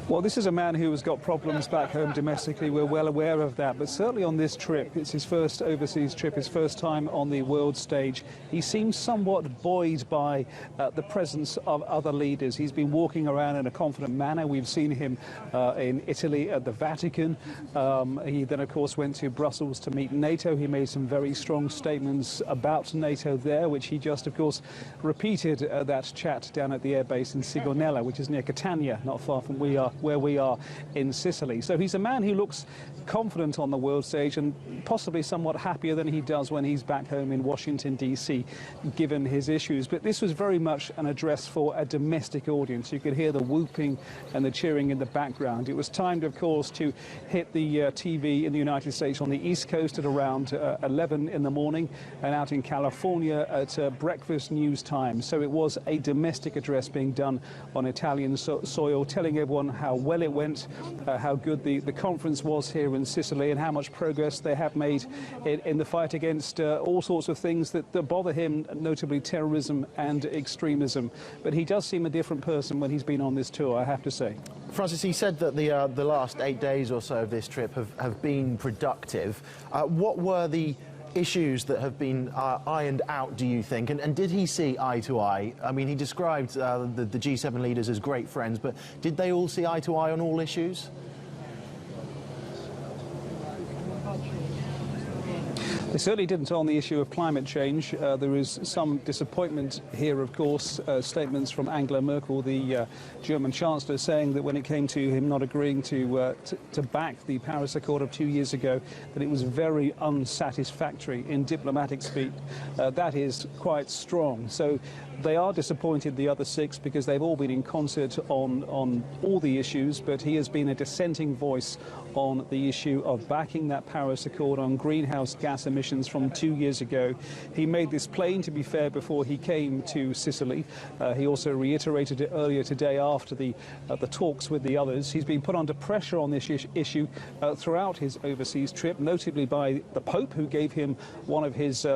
Well, this is a man who has got problems back home domestically. We're well aware of that. But certainly on this trip, it's his first overseas trip, his first time on the world stage. He seems somewhat buoyed by the presence of other leaders. He's been walking around in a confident manner. We've seen him in Italy at the Vatican. He then, of course, went to Brussels to meet NATO. He made some very strong statements about NATO there, which he just, of course, repeated that chat down at the airbase in Sigonella, which is near Catania, not far from where we are in Sicily. So he's a man who looks confident on the world stage and possibly somewhat happier than he does when he's back home in Washington, D.C., given his issues. But this was very much an address for a domestic audience. You could hear the whooping and the cheering in the background. It was timed, of course, to hit the TV in the United States on the East Coast at around 11 in the morning and out in California at breakfast news time. So it was a domestic address being done on Italian soil, telling everyone how well it went, how good the conference was here in Sicily, and how much progress they have made in the fight against all sorts of things that bother him, notably terrorism and extremism. But he does seem a different person when he's been on this tour, I have to say. Francis, he said that the last 8 days or so of this trip have been productive. What were the issues that have been ironed out, do you think? And did he see eye to eye? I mean, he described the G7 leaders as great friends, but did they all see eye to eye on all issues? They certainly didn't on the issue of climate change. There is some disappointment here, of course. Statements from Angela Merkel, the German Chancellor, saying that when it came to him not agreeing to back the Paris Accord of 2 years ago, that it was very unsatisfactory in diplomatic speak. That is quite strong. So they are disappointed, the other six, because they've all been in concert on all the issues, but he has been a dissenting voice on the issue of backing that Paris Accord on greenhouse gas emissions from 2 years ago. He made this plain, to be fair, before he came to Sicily. He also reiterated it earlier today after the talks with the others. He's been put under pressure on this issue throughout his overseas trip, notably by the Pope, who gave him one of his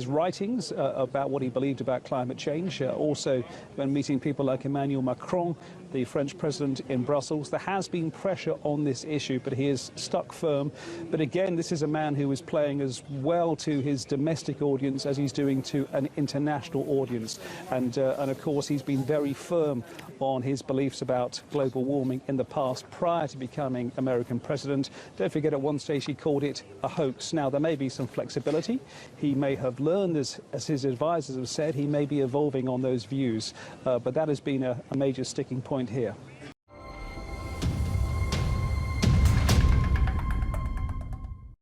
writings about what he believed about climate change. Also, when meeting people like Emmanuel Macron, the French president, in Brussels, there has been pressure on this issue, but he is stuck firm. But again, this is a man who is playing as well to his domestic audience as he's doing to an international audience. And of course, he's been very firm on his beliefs about global warming in the past, prior to becoming American president. Don't forget, at one stage he called it a hoax. Now, there may be some flexibility. He may have learned, as his advisors have said, he may be evolving on those views. But that has been a major sticking point here.